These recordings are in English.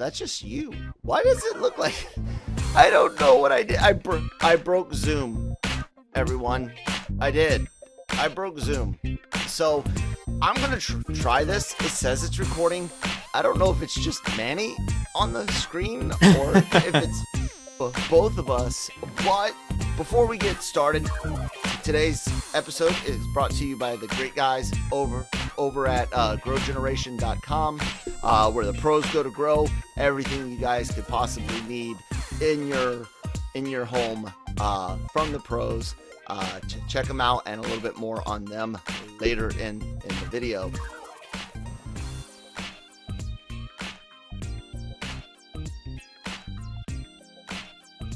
that's just you. Why does it look like... I don't know what I did. I broke Zoom, everyone. I did. I broke Zoom. So I'm going to try this. It says it's recording. I don't know if it's just Manny on the screen or if it's both of us. But before we get started, today's episode is brought to you by the great guys over at growgeneration.com, where the pros go to grow everything you guys could possibly need in your home from the pros. Check them out and a little bit more on them later in the video.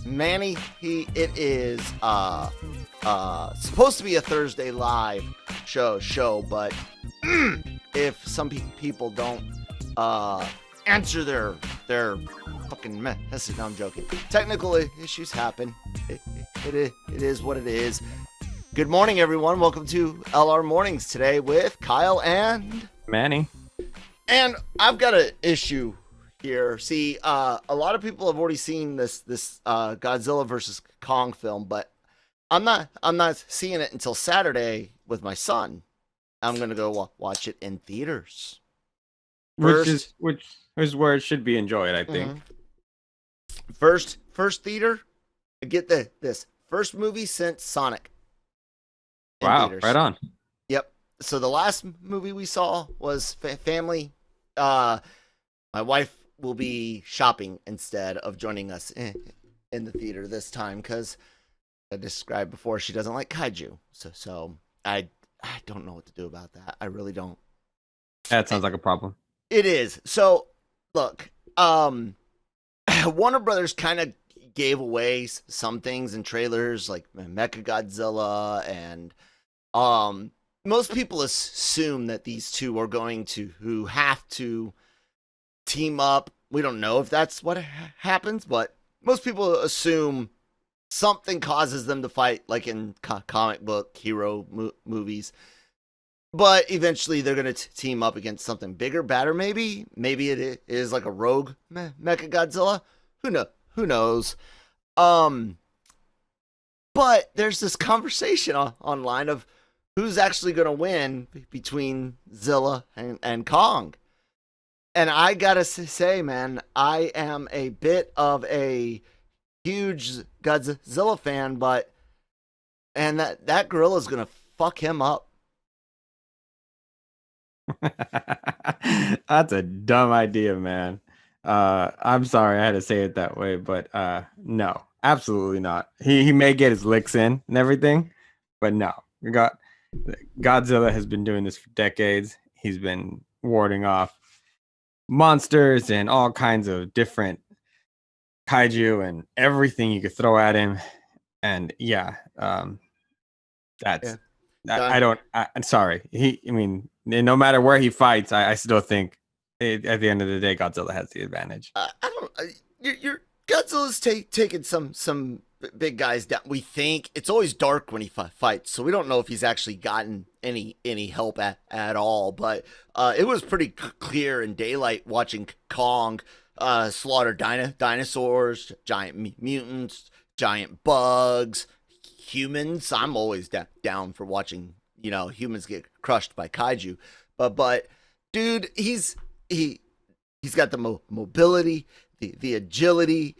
Manny, it is supposed to be a Thursday live show, but if some people don't answer their fucking message, no, I'm joking. Technical issues happen. It is what it is. Good morning, everyone. Welcome to LRMornings today with Kyle and Manny. And I've got an issue here. See, a lot of people have already seen this Godzilla versus Kong film, but I'm not seeing it until Saturday with my son. I'm gonna go watch it in theaters. Which is where it should be enjoyed, I think. Mm-hmm. First theater. Get this first movie since Sonic. Wow, theaters. right on. Yep. So the last movie we saw was Family. My wife will be shopping instead of joining us in the theater this time because I described before she doesn't like Kaiju. So I don't know what to do about that. I really don't. That sounds like a problem. It is. So look, Warner Brothers kind of gave away some things in trailers like Mechagodzilla, and most people assume that these two are going to have to team up. We don't know if that's what happens, but most people assume something causes them to fight, like in comic book hero movies. But eventually they're going to team up against something bigger, badder, maybe. Maybe it is like a rogue Mechagodzilla. Who knows? But there's this conversation online of who's actually going to win between Zilla and Kong. And I gotta say, man, I am a bit of a huge Godzilla fan, and that gorilla's going to fuck him up. That's a dumb idea, man. I'm sorry I had to say it that way, but no, absolutely not. He may get his licks in and everything, but no. Godzilla has been doing this for decades. He's been warding off monsters and all kinds of different kaiju and everything you could throw at him. And I'm sorry. No matter where he fights, I still think at the end of the day, Godzilla has the advantage. Your Godzilla's taking some big guys down. We think it's always dark when he fights, so we don't know if he's actually gotten any help at all. But it was pretty clear in daylight watching Kong slaughter dinosaurs, giant mutants, giant bugs, humans. I'm always down for watching humans get crushed by kaiju. But dude, he's got the mobility, the agility.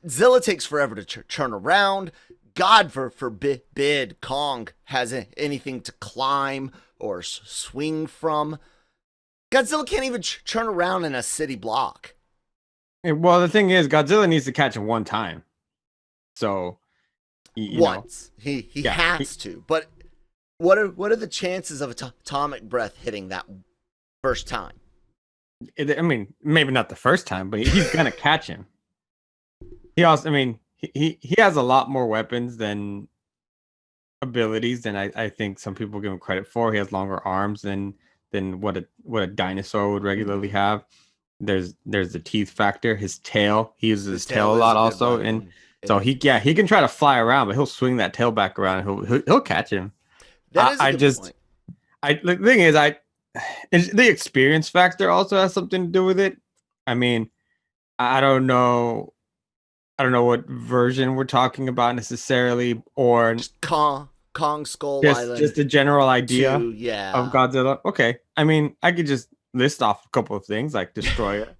Zilla takes forever to turn around. God forbid Kong has anything to climb or swing from. Godzilla can't even turn around in a city block. Well, the thing is, Godzilla needs to catch him one time. So, once he has to. But what are the chances of atomic breath hitting that first time? Maybe not the first time, but he's gonna catch him. He also, he has a lot more weapons than abilities than I think some people give him credit for. He has longer arms than what a dinosaur would regularly have. There's the teeth factor. His tail, he uses his tail a lot also, and so he can try to fly around, but he'll swing that tail back around and he'll catch him. That is a good point. The thing is, the experience factor also has something to do with it. I mean, I don't know. I don't know what version we're talking about necessarily, or Just Kong Skull just Island a general idea 2, of yeah. Godzilla. Okay. I mean, I could just list off a couple of things like Destroyer,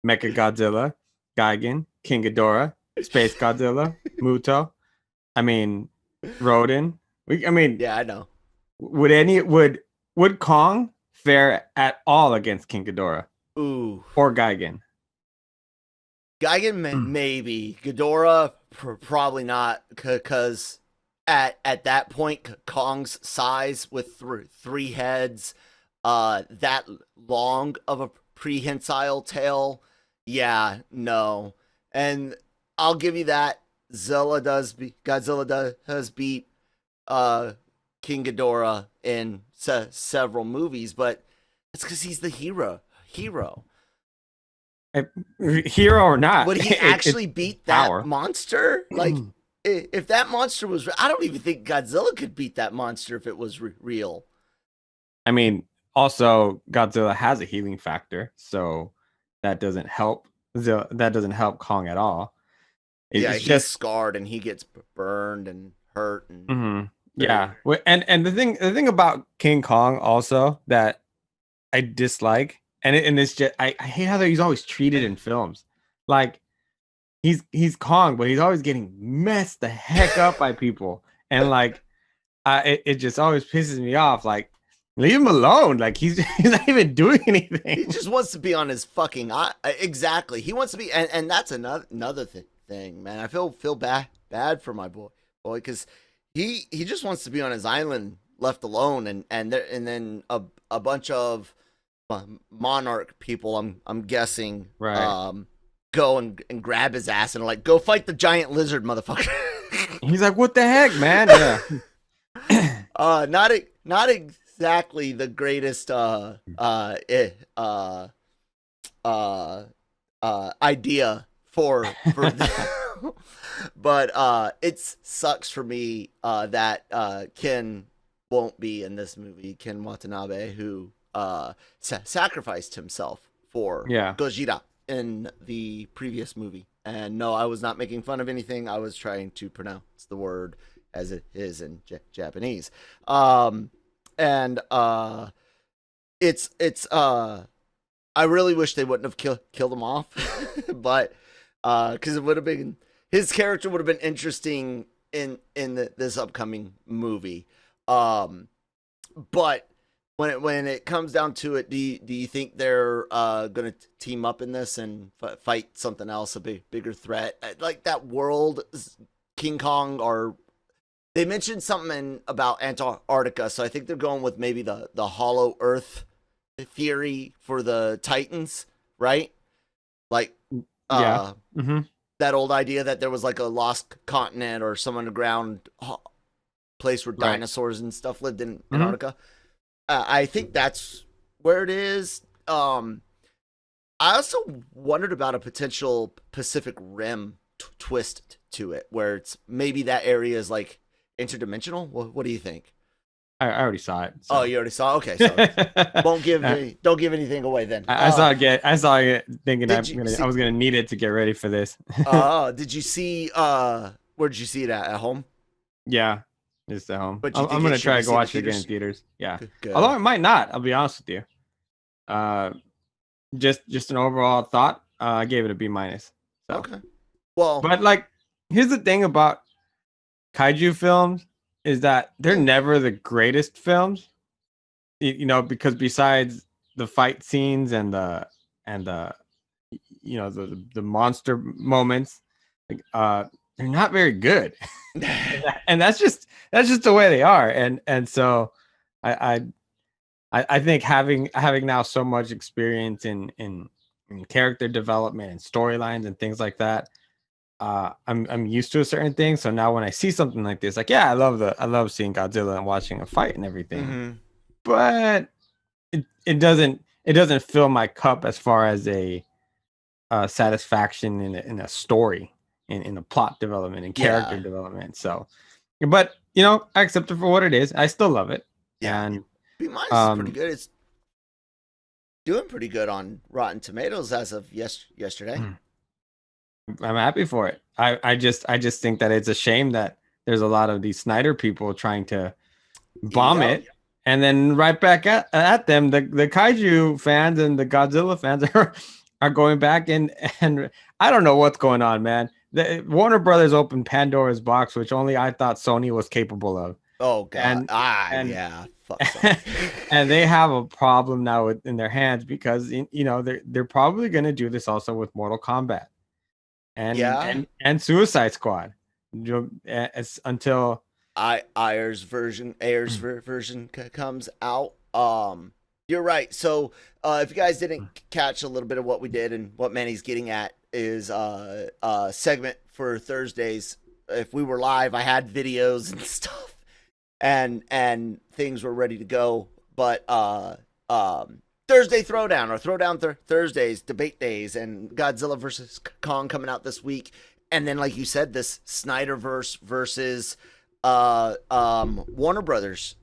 Mecha Godzilla, Gigan, King Ghidorah, Space Godzilla, Muto. I mean, Rodan. I mean, Yeah, I know. would Kong fare at all against King Ghidorah Ooh. or Gigan? Gigan maybe. Ghidorah probably not, because at that point Kong's size with three heads, that long of a prehensile tail, yeah, no. And I'll give you that. Godzilla does beat uh King Ghidorah in several movies, but it's because he's the hero. Hero or not, Would he it's actually beat that power. monster? Like, if that monster was, I don't even think Godzilla could beat that monster if it was real. I mean, also Godzilla has a healing factor, so that doesn't help. That doesn't help Kong at all. Yeah, It's he's just scarred and he gets burned and hurt and yeah. And the thing about King Kong also that I dislike, and it's just I hate how he's always treated in films. Like he's Kong, but he's always getting messed the heck up by people, and like it just always pisses me off. Like leave him alone. Like he's not even doing anything. he just wants to be on his fucking exactly. He wants to be, and that's another thing, man. I feel bad for my boy because he just wants to be on his island, left alone, and then a bunch of monarch people, I'm guessing, Right. go and grab his ass and like, go fight the giant lizard, motherfucker. He's like, what the heck, man? Yeah. Not exactly the greatest idea for them. But it sucks for me that Ken won't be in this movie. Ken Watanabe, who sacrificed himself for Yeah. Gojira in the previous movie. And no, I was not making fun of anything. I was trying to pronounce the word as it is in Japanese. And it's I really wish they wouldn't have killed him off, but because it would have been, his character would have been interesting in this upcoming movie. But when it comes down to it, do you think they're gonna team up in this and fight something else, a bigger threat like that world King Kong? Or they mentioned something about Antarctica, so I think they're going with maybe the Hollow Earth theory for the Titans, right? Like, Yeah. that old idea that there was like a lost continent or some underground place where Right. dinosaurs and stuff lived in Mhm. Antarctica. I think that's where it is. I also wondered about a potential Pacific Rim twist to it, where it's maybe that area is like interdimensional. What do you think? I already saw it. Oh, So. you already saw. Okay, so don't give anything away then. I saw it. I saw it thinking Did you see? I was gonna need it to get ready for this. Did you see? Where did you see it at home? Yeah, just at home. But you I'm think gonna it should try be to go seen in watch it again in theaters? theaters. Yeah, Good. although it might not. I'll be honest with you. Just an overall thought. I gave it a B minus. So, Okay. Well, but like, here's the thing about kaiju films is that they're never the greatest films. Because besides the fight scenes and the the monster moments, like, they're not very good. And that's just the way they are. And so I think having now so much experience in character development and storylines and things like that, I'm used to a certain thing. So now when I see something like this, like, yeah, I love seeing Godzilla and watching a fight and everything, but it doesn't fill my cup as far as a satisfaction in a story, in a plot development and character development. So, but I accept it for what it is. I still love it. Yeah. And B minus is pretty good. It's doing pretty good on Rotten Tomatoes as of yesterday. I'm happy for it. I just think that it's a shame that there's a lot of these Snyder people trying to bomb Yep. it, and then right back at them, the Kaiju fans and the Godzilla fans are going back and I don't know what's going on, man. The Warner Brothers opened Pandora's box, which only I thought Sony was capable of. Oh God. And Yeah. Fuck Sony. and they have a problem now in their hands because they're probably going to do this also with Mortal Kombat and Suicide Squad. Until Ayer's version comes out. You're right. So if you guys didn't catch a little bit of what we did and what Manny's getting at is a segment for Thursdays. If we were live, I had videos and stuff and things were ready to go. But Thursday Throwdown or Throwdown Thursdays, debate days, and Godzilla versus Kong coming out this week. And then, like you said, this Snyderverse versus Warner Brothers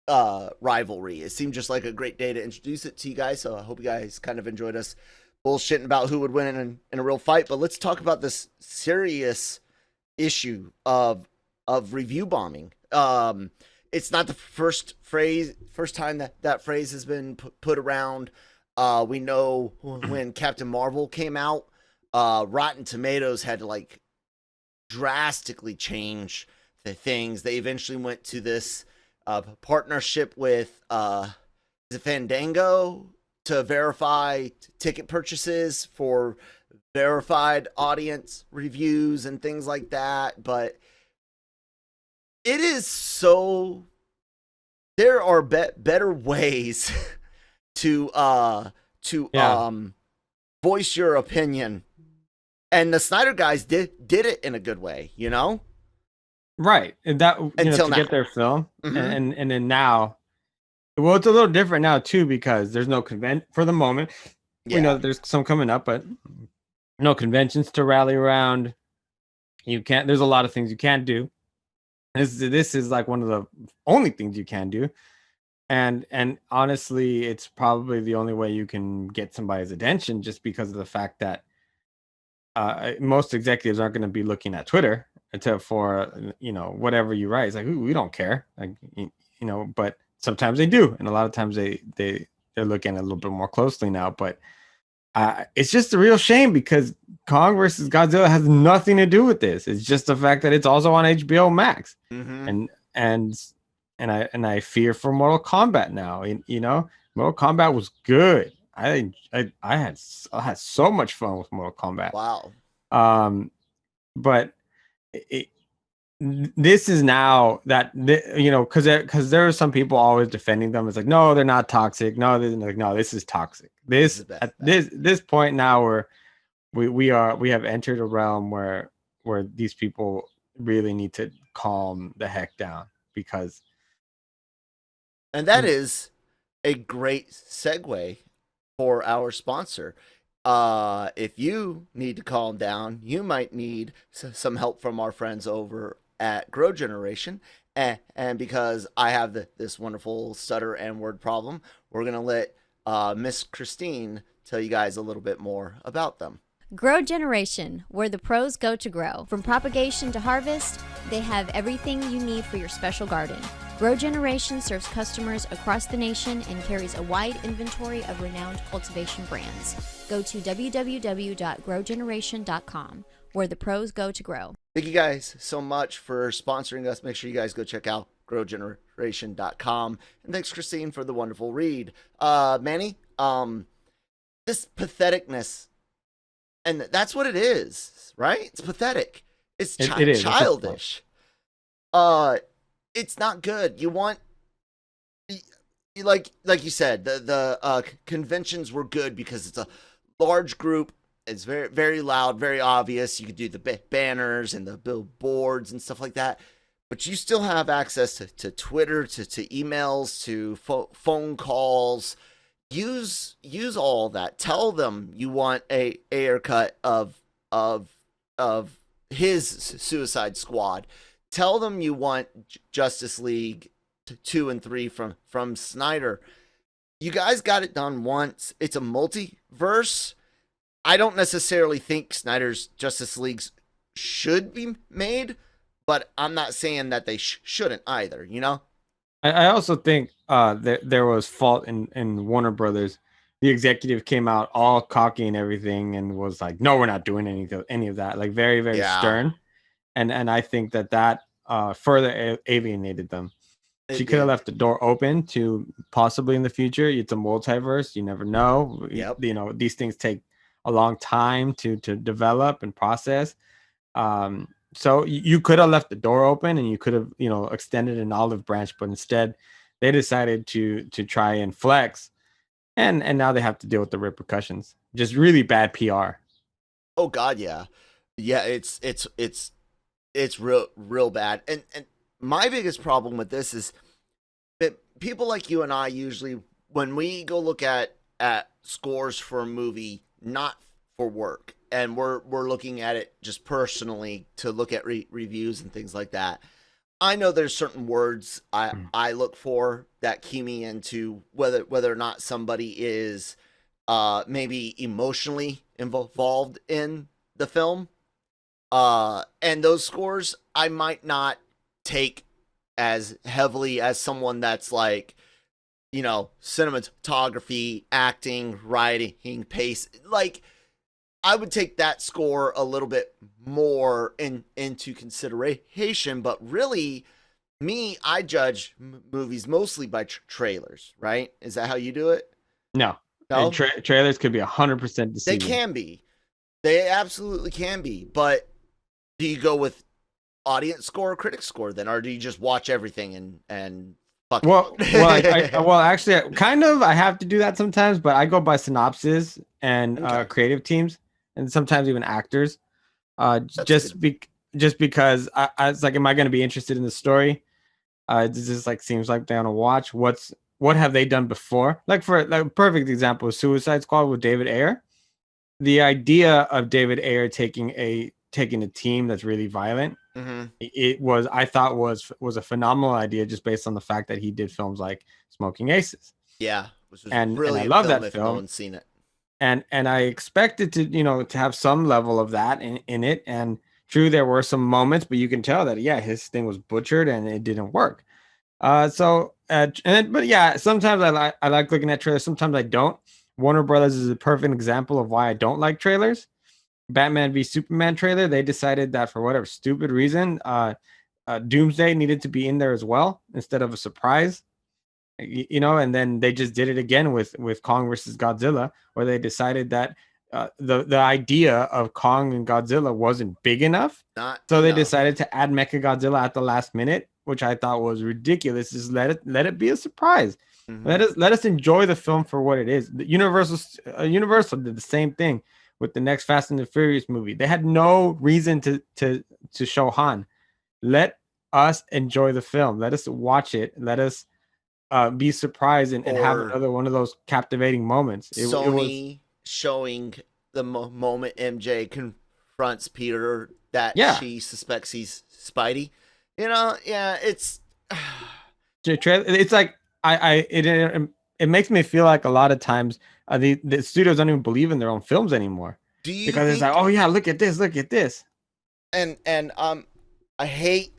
rivalry. It seemed just like a great day to introduce it to you guys. So I hope you guys kind of enjoyed us bullshitting about who would win in a real fight. But let's talk about this serious issue of review bombing. It's not the first time that phrase has been put around. We know when Captain Marvel came out, Rotten Tomatoes had to like drastically change the things. They eventually went to this partnership with Fandango to verify ticket purchases for verified audience reviews and things like that. But it is so, there are better ways to voice your opinion. And the Snyder guys did it in a good way, you know? Right. And that Until to now. get their film. Mhm. And then now, well, it's a little different now too, because there's no convention for the moment. Yeah. We know that there's some coming up, but no conventions to rally around. There's a lot of things you can't do. This is like one of the only things you can do. And honestly, it's probably the only way you can get somebody's attention, just because of the fact that most executives aren't going to be looking at Twitter for whatever you write. It's like, we don't care, like, but sometimes they do, and a lot of times they're looking at it a little bit more closely now. But it's just a real shame, because Kong versus Godzilla has nothing to do with this. It's just the fact that it's also on HBO Max. Mm-hmm. And I fear for Mortal Kombat now. Mortal Kombat was good. I had so much fun with Mortal Kombat. Wow. But this is now that because there are some people always defending them. It's like, no, they're not toxic. No, this is toxic. At this point now, we have entered a realm where these people really need to calm the heck down, because. And that is a great segue for our sponsor. If you need to calm down, you might need some help from our friends over at Grow Generation. And because I have this wonderful stutter and word problem, we're going to let Miss Christine tell you guys a little bit more about them. Grow Generation, where the pros go to grow. From propagation to harvest, they have everything you need for your special garden. Grow Generation serves customers across the nation and carries a wide inventory of renowned cultivation brands. Go to www.growgeneration.com, where the pros go to grow. Thank you guys so much for sponsoring us. Make sure you guys go check out growgeneration.com. And thanks, Christine, for the wonderful read. Manny, this patheticness, and that's what it is, right? It's pathetic. It's it is childish. It's not good. You want, like you said, the conventions were good because it's a large group. It's very, very loud, very obvious. You could do the banners and the billboards and stuff like that. But you still have access to Twitter, to emails, to phone calls. Use all that. Tell them you want a haircut of his Suicide Squad. Tell them you want Justice League 2 and 3 from Snyder. you guys got it done once. It's a multiverse. I don't necessarily think Snyder's Justice Leagues should be made, but I'm not saying that they shouldn't either, you know? I also think there was fault in Warner Brothers. The executive came out all cocky and everything and was like, no, we're not doing any of that. Like very, very stern. And I think that further alienated them. She could have left the door open to possibly in the future. It's a multiverse. You never know. Yep. You know, these things take a long time to develop and process. So you could have left the door open and you could have, you know, extended an olive branch, but instead they decided to try and flex. And now they have to deal with the repercussions. Just really bad PR. Oh God, yeah. Yeah, it's real bad. And my biggest problem with this is that people like you and I usually, when we go look at scores for a movie, not for work, and we're looking at it just personally to look at reviews and things like that. I know there's certain words I look for that key me into whether or not somebody is maybe emotionally involved in the film. And those scores I might not take as heavily as someone that's like, you know, cinematography, acting, writing, pace. Like, I would take that score a little bit more into consideration, but really, I judge movies mostly by trailers, right? Is that how you do it? No. Trailers could be 100% deceiving. They can be. They absolutely can be. But do you go with audience score or critic score then, or do you just watch everything and fuck it? Well, actually, kind of. I have to do that sometimes, but I go by synopsis and creative teams, and sometimes even actors. Just because I it's like, am I going to be interested in the story? This just like seems like they want to watch what have they done before? Like for a perfect example is Suicide Squad with David Ayer. The idea of David Ayer taking a team that's really violent, I thought was a phenomenal idea just based on the fact that he did films like Smoking Aces. Yeah, which was and really I love that if film. No one's seen it. And I expected to, you know, to have some level of that in it. And true, there were some moments, but you can tell that, yeah, his thing was butchered and it didn't work. But yeah, sometimes I like looking at trailers. Sometimes I don't. Warner Brothers is a perfect example of why I don't like trailers. Batman v Superman trailer, they decided that for whatever stupid reason, Doomsday needed to be in there as well instead of a surprise. You know, and then they just did it again with Kong versus Godzilla, where they decided that the idea of Kong and Godzilla wasn't big enough, they decided to add Mechagodzilla at the last minute, which I thought was ridiculous. Just let it be a surprise. Let us enjoy the film for what it is. Universal did the same thing with the next Fast and the Furious movie. They had no reason to show Han. Let us enjoy the film. Let us watch it. Let us be surprised and have another one of those captivating moments. Sony showing the moment MJ confronts Peter that she suspects he's Spidey. You know, yeah, it's like it makes me feel like a lot of times the studios don't even believe in their own films anymore. Because it's like, oh yeah, look at this. And I hate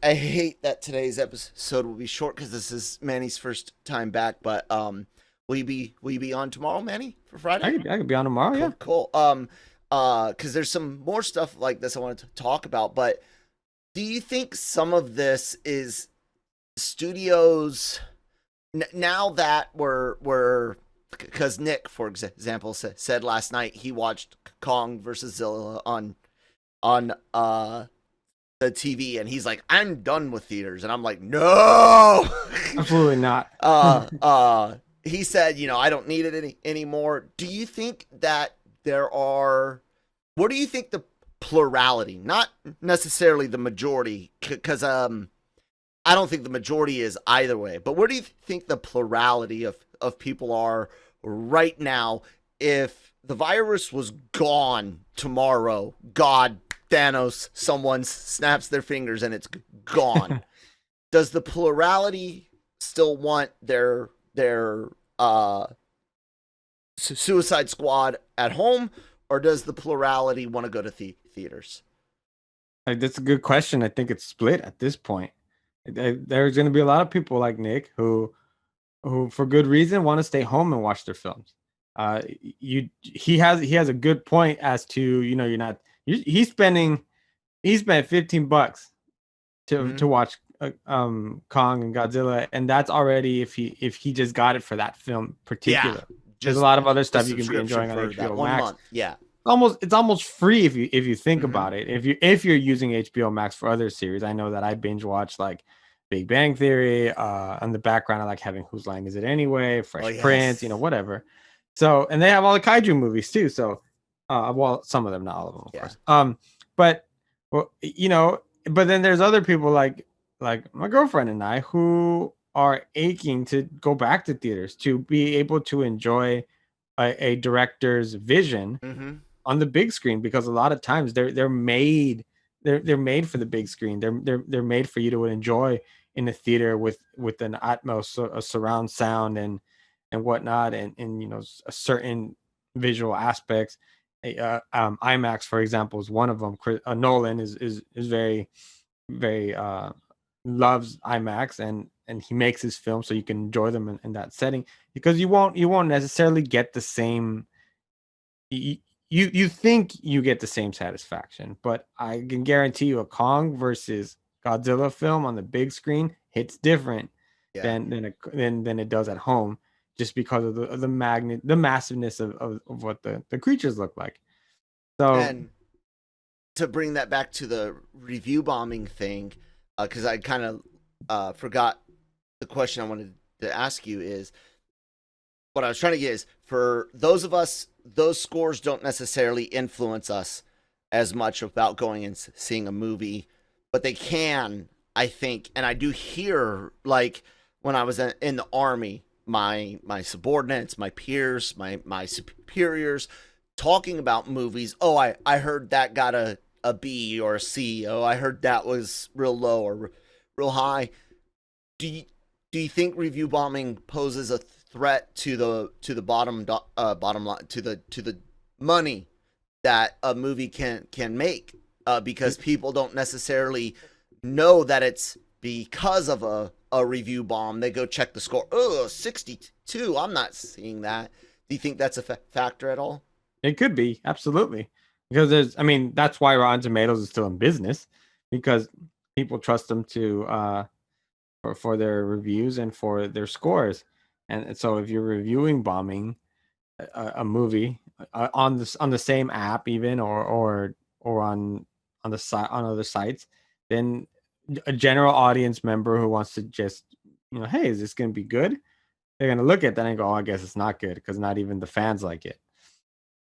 that today's episode will be short because this is Manny's first time back. But will you be on tomorrow, Manny, for Friday? I could be on tomorrow. Cool, yeah, cool. Because there's some more stuff like this I wanted to talk about. But do you think some of this is studios now that we're because Nick, for example, said last night he watched Kong versus Godzilla on the TV, and he's like, I'm done with theaters, and I'm like, no, absolutely not. He said, you know, I don't need it anymore. Do you think that what do you think the plurality, not necessarily the majority, because I don't think the majority is either way, but where do you think the plurality of people are right now? If the virus was gone tomorrow, God, Thanos, someone snaps their fingers and it's gone. Does the plurality still want their Suicide Squad at home, or does the plurality want to go to theaters? That's a good question. I think it's split at this point. There's going to be a lot of people like Nick who for good reason want to stay home and watch their films. He has a good point as to, you're not, he spent $15 to watch Kong and Godzilla, and that's already if he just got it for that film particular. There's a lot of other stuff you can be enjoying on HBO Max. Month. Yeah. It's almost free if you think about it. If you're using HBO Max for other series. I know that I binge watch like Big Bang Theory. On the background, I like having Whose Line Is It Anyway, Fresh Prince, whatever. So, and they have all the kaiju movies too. So, well, some of them, not all of them, of course. But but then there's other people like my girlfriend and I who are aching to go back to theaters to be able to enjoy a director's vision on the big screen, because a lot of times they're made for the big screen. They're made for you to enjoy in a theater with an Atmos, a surround sound and whatnot, and a certain visual aspects. IMAX, for example, is one of them. Nolan is very very loves IMAX, and he makes his film so you can enjoy them in that setting, because you won't necessarily get the same. You think you get the same satisfaction, but I can guarantee you a Kong versus Godzilla film on the big screen hits different than it does at home, just because of the massiveness of what the creatures look like. So, and to bring that back to the review bombing thing, because I kind of forgot the question I wanted to ask you, is what I was trying to get is, for those of us, those scores don't necessarily influence us as much about going and seeing a movie, but they can, I think. And I do hear, like, when I was in the Army, my subordinates, my peers, my superiors talking about movies. Oh, I heard that got a B or a C. Oh, I heard that was real low or real high. Do you think review bombing poses a threat to the bottom line, to the money that a movie can make, because people don't necessarily know that it's because of a review bomb? They go check the score. Oh, 62. I'm not seeing that. Do you think that's a factor at all? It could be, absolutely, because that's why Rotten Tomatoes is still in business, because people trust them to for their reviews and for their scores. And so if you're reviewing bombing a movie on the same app, even or on the site, on other sites, then a general audience member who wants to just, hey, is this going to be good? They're going to look at that and go, oh, I guess it's not good, because not even the fans like it.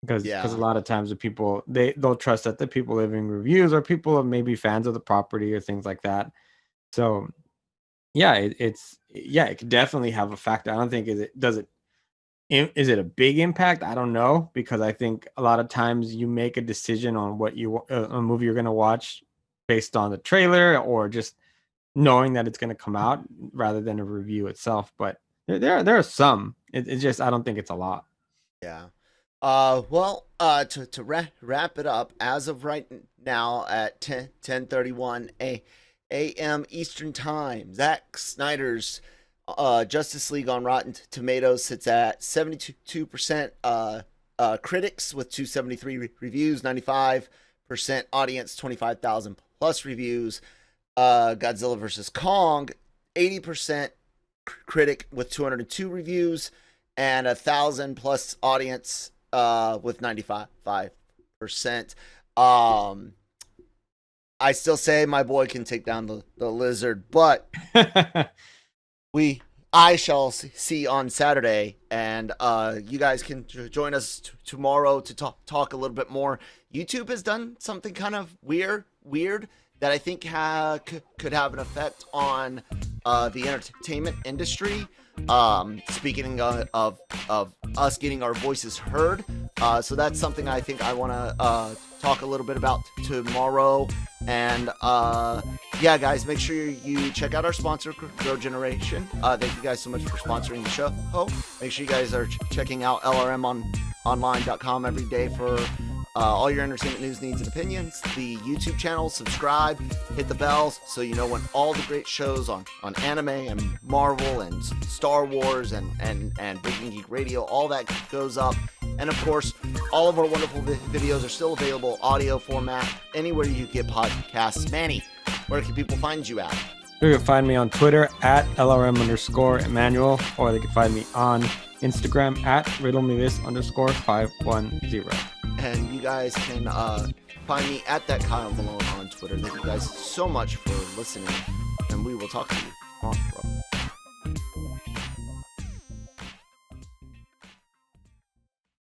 Because a lot of times the people, they'll trust that the people leaving reviews are people of maybe fans of the property or things like that. So it could definitely have a factor. I don't think is it a big impact? I don't know, because I think a lot of times you make a decision on what a movie you're going to watch based on the trailer or just knowing that it's going to come out rather than a review itself. But there are some. It's just, I don't think it's a lot. Yeah. To wrap it up, as of right now at 10:31 a.m. Eastern Time, Zack Snyder's Justice League on Rotten Tomatoes sits at 72% critics with 273 reviews, 95% audience, 25,000 plus reviews. Godzilla vs. Kong, 80% critic with 202 reviews and 1,000 plus audience with 95%. I still say my boy can take down the lizard, but I shall see on Saturday, and you guys can join us tomorrow to talk a little bit more. YouTube has done something kind of weird that I think could have an effect on the entertainment industry. Speaking of us getting our voices heard, so that's something I think I want to talk a little bit about tomorrow. And yeah, guys, make sure you check out our sponsor, Grow Generation. Thank you guys so much for sponsoring the show. Make sure you guys are checking out LRMonline.com every day for all your entertainment news, needs, and opinions. The YouTube channel, subscribe, hit the bells so you know when all the great shows on anime and Marvel and Star Wars and Big Geek Radio, all that goes up. And of course, all of our wonderful videos are still available, audio format, anywhere you get podcasts. Manny, where can people find you at? You can find me on Twitter at LRM_Emmanuel, or they can find me on Instagram at riddlemetthis_510. And you guys can find me at that Kyle Malone on Twitter. Thank you guys so much for listening, and we will talk to you